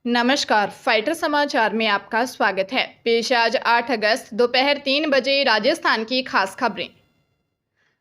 नमस्कार, फाइटर समाचार में आपका स्वागत है। पेश आज 8 अगस्त दोपहर 3 बजे राजस्थान की खास खबरें।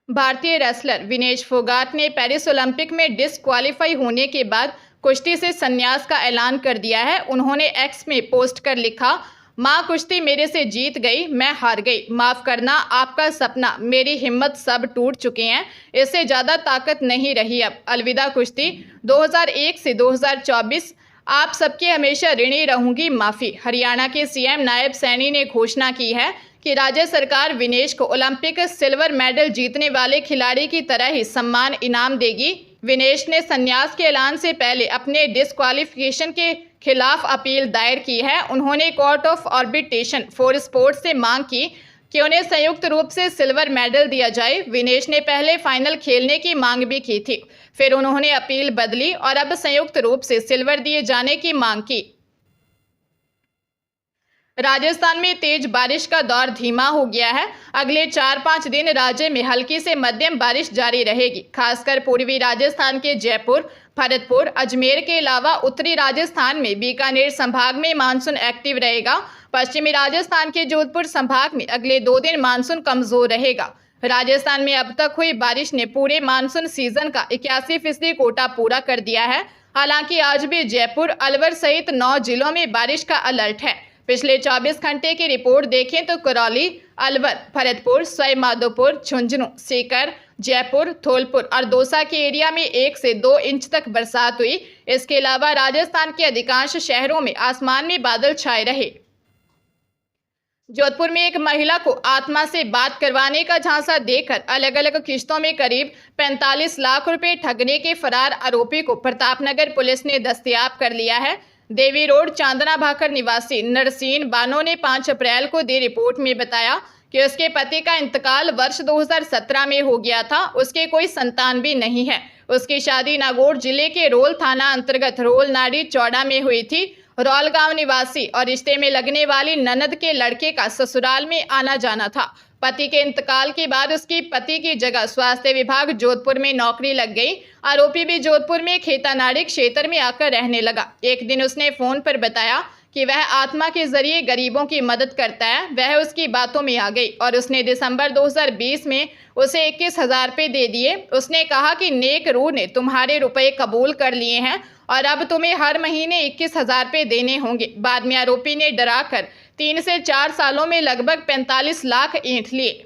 भारतीय रेसलर विनेश फोगाट ने पेरिस ओलंपिक में डिस्क्वालीफाई होने के बाद कुश्ती से संन्यास का ऐलान कर दिया है। उन्होंने एक्स में पोस्ट कर लिखा, मां कुश्ती मेरे से जीत गई, मैं हार गई, माफ करना आपका सपना, मेरी हिम्मत सब टूट चुके हैं, इससे ज़्यादा ताकत नहीं रही अब, अलविदा कुश्ती। 2001 से 2024 आप सबके हमेशा ऋणी रहूंगी, माफी। हरियाणा के सीएम नायब सैनी ने घोषणा की है कि राज्य सरकार विनेश को ओलंपिक सिल्वर मेडल जीतने वाले खिलाड़ी की तरह ही सम्मान इनाम देगी। विनेश ने संन्यास के ऐलान से पहले अपने डिस्क्वालिफिकेशन के खिलाफ अपील दायर की है। उन्होंने court of arbitration for sports से मांग की कि उन्हें संयुक्त रूप से सिल्वर मेडल दिया जाए। विनेश ने पहले फाइनल खेलने की मांग भी की थी, फिर उन्होंने अपील बदली और अब संयुक्त रूप से सिल्वर दिए जाने की मांग की। राजस्थान में तेज बारिश का दौर धीमा हो गया है। अगले 4-5 दिन राज्य में हल्की से मध्यम बारिश जारी रहेगी। खासकर पूर्वी राजस्थान के जयपुर, भरतपुर, अजमेर के अलावा उत्तरी राजस्थान में बीकानेर संभाग में मानसून एक्टिव रहेगा। पश्चिमी राजस्थान के जोधपुर संभाग में अगले 2 दिन मानसून कमजोर रहेगा। राजस्थान में अब तक हुई बारिश ने पूरे मानसून सीजन का 81% कोटा पूरा कर दिया है। हालांकि आज भी जयपुर, अलवर सहित 9 जिलों में बारिश का अलर्ट है। पिछले 24 घंटे की रिपोर्ट देखें तो करौली, अलवर, भरतपुर, सवाई माधोपुर, झुंझुनू, सीकर, जयपुर, धौलपुर और दौसा के एरिया में 1 से 2 इंच तक बरसात हुई। इसके अलावा राजस्थान के अधिकांश शहरों में आसमान में बादल छाए रहे। जोधपुर में एक महिला को आत्मा से बात करवाने का झांसा देकर अलग अलग किश्तों में करीब 45 लाख रुपए ठगने के फरार आरोपी को प्रतापनगर पुलिस ने दस्तयाब कर लिया है। देवी रोड चांदना भाकर निवासी नरसीन बानो ने 5 अप्रैल को दी रिपोर्ट में बताया कि उसके पति का इंतकाल वर्ष 2017 में हो गया था। उसके कोई संतान भी नहीं है। उसकी शादी नागौर जिले के रोल थाना अंतर्गत रोल नाड़ी चौड़ा में हुई थी। रौल गांव निवासी और रिश्ते में लगने वाली ननद के लड़के का ससुराल में आना जाना था। पति के इंतकाल के बाद उसकी पति की जगह स्वास्थ्य विभाग जोधपुर में नौकरी लग गई। आरोपी भी जोधपुर में खेतानाड़ी क्षेत्र में आकर रहने लगा। एक दिन उसने फोन पर बताया कि वह आत्मा के जरिए गरीबों की मदद करता है। वह उसकी बातों में आ गई और उसने दिसंबर 2020 में उसे 21,000 रुपये दे दिए। उसने कहा कि नेक रूह ने तुम्हारे रुपए कबूल कर लिए हैं और अब तुम्हें हर महीने 21,000 रुपये देने होंगे। बाद में आरोपी ने डराकर 3 से 4 सालों में लगभग 45 लाख ऐंठ लिए।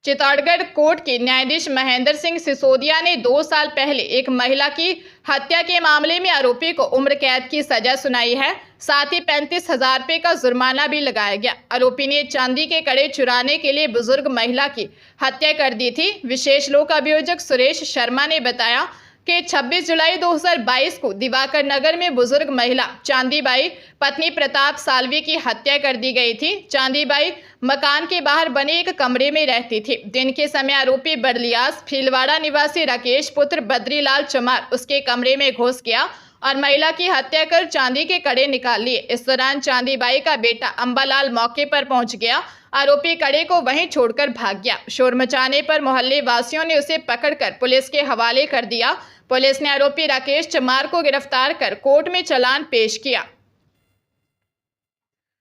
चित्तौड़गढ़ कोर्ट के न्यायाधीश महेंद्र सिंह सिसोदिया ने 2 साल पहले एक महिला की हत्या के मामले में आरोपी को उम्र कैद की सजा सुनाई है। साथ ही 35,000 रुपये का जुर्माना भी लगाया गया। आरोपी ने चांदी के कड़े चुराने के लिए बुजुर्ग महिला की हत्या कर दी थी। विशेष लोक अभियोजक सुरेश शर्मा ने बताया कि 26 जुलाई 2022 को दिवाकर नगर में बुजुर्ग महिला चांदीबाई पत्नी प्रताप सालवी की हत्या कर दी गई थी। चांदीबाई मकान के बाहर बने एक कमरे में रहती थी। दिन के समय आरोपी बरलियास भीलवाड़ा निवासी राकेश पुत्र बद्रीलाल चमार उसके कमरे में घुस गया और महिला की हत्या कर चांदी के कड़े निकाल लिए। इस दौरान चांदीबाई का बेटा अंबालाल मौके पर पहुंच गया। आरोपी कड़े को वहीं छोड़कर भाग गया। शोर मचाने पर मोहल्ले वासियों ने उसे पकड़कर पुलिस के हवाले कर दिया। पुलिस ने आरोपी राकेश चमार को गिरफ्तार कर कोर्ट में चालान पेश किया।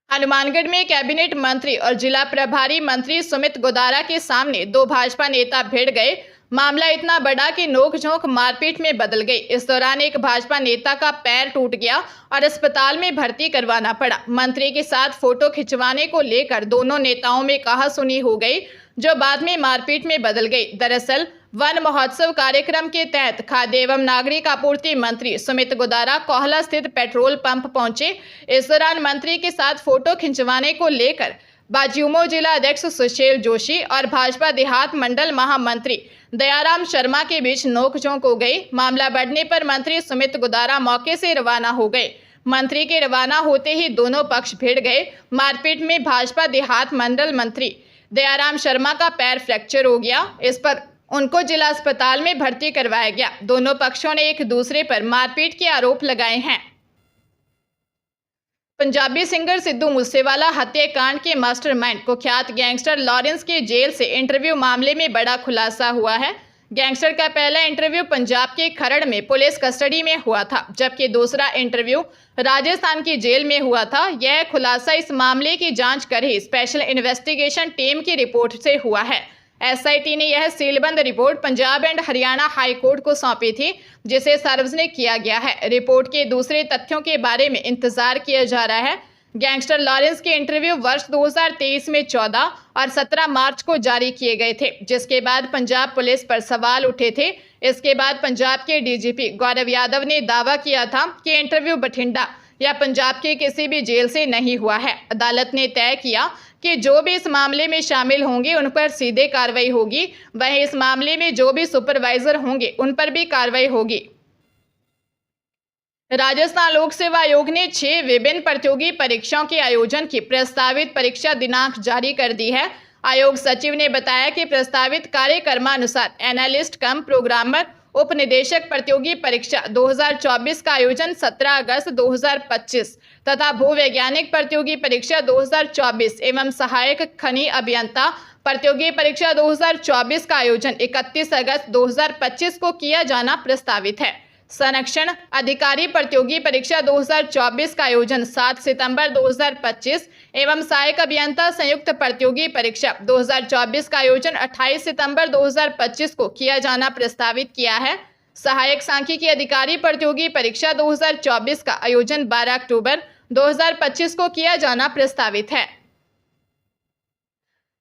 हनुमानगढ़ में कैबिनेट मंत्री और जिला प्रभारी मंत्री सुमित गोदारा के सामने 2 भाजपा नेता भिड़ गए। मामला इतना बड़ा कि नोक-झोंक मारपीट में बदल गई। इस दौरान एक भाजपा नेता का पैर टूट गया और अस्पताल में भर्ती करवाना पड़ा। मंत्री के साथ फोटो खिंचवाने को लेकर दोनों नेताओं में कहासुनी हो गई, जो बाद में मारपीट में बदल गई। दरअसल वन महोत्सव कार्यक्रम के तहत खाद्य एवं नागरिक आपूर्ति मंत्री सुमित गोदारा कोहला स्थित पेट्रोल पंप पहुंचे। इस दौरान मंत्री के साथ फोटो खिंचवाने को लेकर बाजूमो जिला अध्यक्ष सुशील जोशी और भाजपा देहात मंडल महामंत्री दयाराम शर्मा के बीच नोकझोंक हो गई। मामला बढ़ने पर मंत्री सुमित गोदारा मौके से रवाना हो गए। मंत्री के रवाना होते ही दोनों पक्ष भिड़ गए। मारपीट में भाजपा देहात मंडल मंत्री दयाराम शर्मा का पैर फ्रैक्चर हो गया। इस पर उनको जिला अस्पताल में भर्ती करवाया गया। दोनों पक्षों ने एक दूसरे पर मारपीट के आरोप लगाए हैं। पंजाबी सिंगर सिद्धू मूसेवाला हत्याकांड के मास्टरमाइंड कुख्यात गैंगस्टर लॉरेंस के जेल से इंटरव्यू मामले में बड़ा खुलासा हुआ है। गैंगस्टर का पहला इंटरव्यू पंजाब के खरड़ में पुलिस कस्टडी में हुआ था, जबकि दूसरा इंटरव्यू राजस्थान की जेल में हुआ था। यह खुलासा इस मामले की जांच कर रही स्पेशल इन्वेस्टिगेशन टीम की रिपोर्ट से हुआ है। एसआईटी ने यह सीलबंद report Punjab and Haryana high court को सौंपी थी, जिसे सार्वजनिक किया गया है। रिपोर्ट के दूसरे तथ्यों के बारे में इंतजार किया जा रहा है। गैंगस्टर लॉरेंस के इंटरव्यू वर्ष 2023 में 14 और 17 मार्च को जारी किए गए थे, जिसके बाद पंजाब पुलिस पर सवाल उठे थे। इसके बाद पंजाब के डीजीपी गौरव यादव ने दावा किया था कि इंटरव्यू बठिंडा या पंजाब के किसी भी जेल से नहीं हुआ है। अदालत ने तय किया कि जो भी इस मामले में शामिल होंगे उन पर सीधे कार्रवाई होगी, वहीं इस मामले में जो भी सुपरवाइजर होंगे उन पर भी कार्रवाई होगी। राजस्थान लोक सेवा आयोग ने 6 विभिन्न प्रतियोगी परीक्षाओं के आयोजन की प्रस्तावित परीक्षा दिनांक जारी कर दी है। आयोग सचिव ने बताया कि प्रस्तावित कार्यक्रमानुसार एनालिस्ट कम प्रोग्रामर उप निदेशक प्रतियोगी परीक्षा 2024 का आयोजन 17 अगस्त 2025 तथा भूवैज्ञानिक प्रतियोगी परीक्षा 2024 एवं सहायक खनि अभियंता प्रतियोगी परीक्षा 2024 का आयोजन 31 अगस्त 2025 को किया जाना प्रस्तावित है। संरक्षण अधिकारी प्रतियोगी परीक्षा 2024 का आयोजन 7 सितंबर 2025 एवं सहायक अभियंता संयुक्त प्रतियोगी परीक्षा 2024 का आयोजन 28 सितंबर 2025 को किया जाना प्रस्तावित किया है। सहायक सांख्यिकी अधिकारी प्रतियोगी परीक्षा 2024 का आयोजन 12 अक्टूबर 2025 को किया जाना प्रस्तावित है।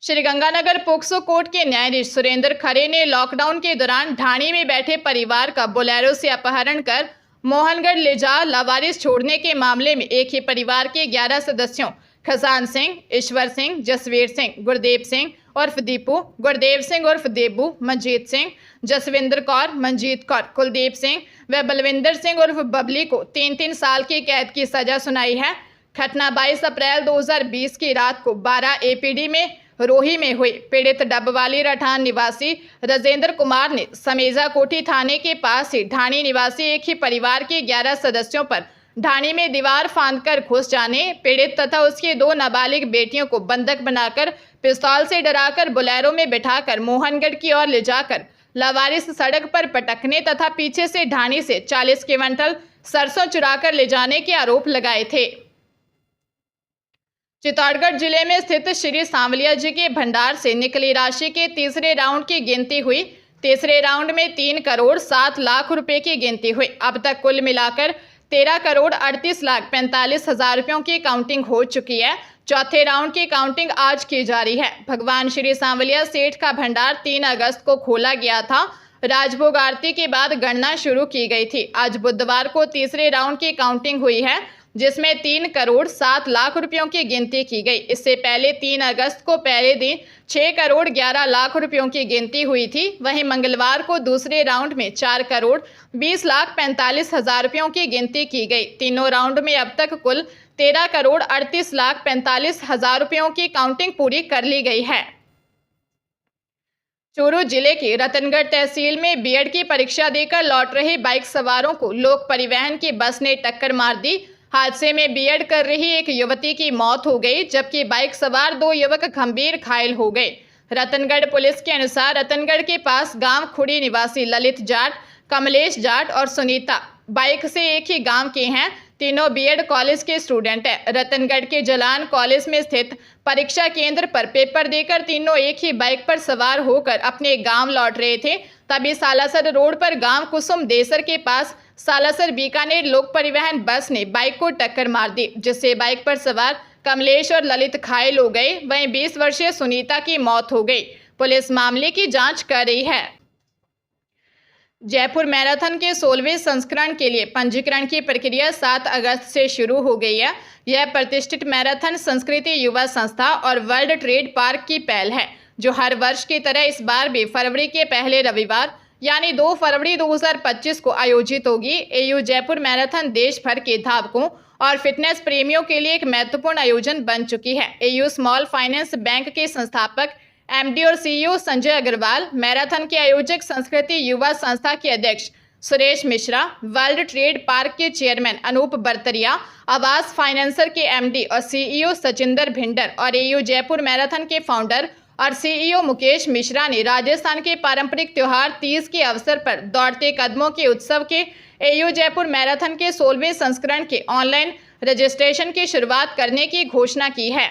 श्रीगंगानगर पोक्सो कोर्ट के न्यायाधीश सुरेंद्र खरे ने लॉकडाउन के दौरान ढाणी में बैठे परिवार का बोलेरो से अपहरण कर मोहनगढ़ ले जा लावारिस छोड़ने के मामले में एक ही परिवार के 11 सदस्यों खजान सिंह, ईश्वर सिंह, जसवीर सिंह, गुरदेव सिंह उर्फ दीपू, गुरदेव सिंह उर्फ देबू, मनजीत सिंह, जसविंदर कौर, मनजीत कौर, कुलदीप सिंह व बलविंदर सिंह उर्फ बबली को 3-3 साल की कैद की सजा सुनाई है। घटना 22 अप्रैल 2020 की रात को 12 एपीडी में रोही में हुई। पीड़ित डबवाली रठान निवासी राजेंद्र कुमार ने समेजा कोठी थाने के पास ही ढाणी निवासी एक ही परिवार के 11 सदस्यों पर ढाणी में दीवार फांदकर घुस जाने, पीड़ित तथा उसकी 2 नाबालिग बेटियों को बंधक बनाकर पिस्तौल से डराकर बोलेरो में बिठाकर मोहनगढ़ की ओर ले जाकर लावारिस सड़क पर पटकने तथा पीछे से ढाणी से 40 क्विंटल सरसों चुराकर ले जाने के आरोप लगाए थे। चित्तौड़गढ़ जिले में स्थित श्री सांवलिया जी के भंडार से निकली राशि के तीसरे राउंड की गिनती हुई। तीसरे राउंड में 3 करोड़ 7 लाख रुपए की गिनती हुई। अब तक कुल मिलाकर 13 करोड़ 38 लाख 45 हजार रुपयों की काउंटिंग हो चुकी है। चौथे राउंड की काउंटिंग आज की जा रही है। भगवान श्री सांवलिया सेठ का भंडार 3 अगस्त को खोला गया था। राजभोग आरती के बाद गणना शुरू की गई थी। आज बुधवार को तीसरे राउंड की काउंटिंग हुई है, जिसमें 3 करोड़ 7 लाख रुपयों की गिनती की गई। इससे पहले 3 अगस्त को पहले दिन 6 करोड़ 11 लाख रुपयों की गिनती हुई थी। वहीं मंगलवार को दूसरे राउंड में 4 करोड़ 20 लाख 45 हजार रुपयों की गिनती की गई। तीनों राउंड में अब तक कुल 13 करोड़ 38 लाख 45 हजार रुपयों की काउंटिंग पूरी कर ली गई है। चूरू जिले की रतनगढ़ तहसील में बीएड की परीक्षा देकर लौट रहे बाइक सवारों को लोक परिवहन की बस ने टक्कर मार दी। हादसे में बीएड कर रही एक युवती की मौत हो गई, जबकि बाइक सवार 2 युवक गंभीर घायल हो गए। रतनगढ़ पुलिस के अनुसार रतनगढ़ के पास गांव खुड़ी निवासी ललित जाट, कमलेश जाट और सुनीता बाइक से एक ही गांव के हैं। तीनों बीएड कॉलेज के स्टूडेंट हैं। रतनगढ़ के जलान कॉलेज में स्थित परीक्षा केंद्र पर पेपर देकर तीनों एक ही बाइक पर सवार होकर अपने गांव लौट रहे थे। तभी सालासर रोड पर गांव कुसुम देसर के पास सालासर बीकानेर लोक परिवहन बस ने बाइक को टक्कर मार दी, जिससे बाइक पर सवार कमलेश और ललित घायल हो गए। वहीं 20 वर्षीय सुनीता की मौत हो गई। पुलिस मामले की जांच कर रही है। जयपुर मैराथन के 16वें संस्करण के लिए पंजीकरण की प्रक्रिया 7 अगस्त से शुरू हो गई है। यह प्रतिष्ठित मैराथन संस्कृति युवा संस्था और वर्ल्ड ट्रेड पार्क की पहल है, जो हर वर्ष की तरह इस बार भी फरवरी के पहले रविवार यानी 2 फरवरी 2025 को आयोजित होगी। एयू जयपुर मैराथन देश भर के धावकों और फिटनेस प्रेमियों के लिए एक महत्वपूर्ण आयोजन बन चुकी है। एयू स्मॉल फाइनेंस बैंक के संस्थापक एमडी और सीईओ संजय अग्रवाल, मैराथन के आयोजक संस्कृति युवा संस्था के अध्यक्ष Suresh Mishra, world trade park के चेयरमैन अनूप बरतरिया, आवास फाइनेंसर के एमडी और सीईओ सचिंदर भिंडर और एयू जयपुर मैराथन के फाउंडर और सीईओ मुकेश मिश्रा ने राजस्थान के पारंपरिक त्योहार तीज के अवसर पर दौड़ते कदमों के उत्सव के एयू जयपुर मैराथन के 16वें संस्करण के ऑनलाइन रजिस्ट्रेशन की शुरुआत करने की घोषणा की है।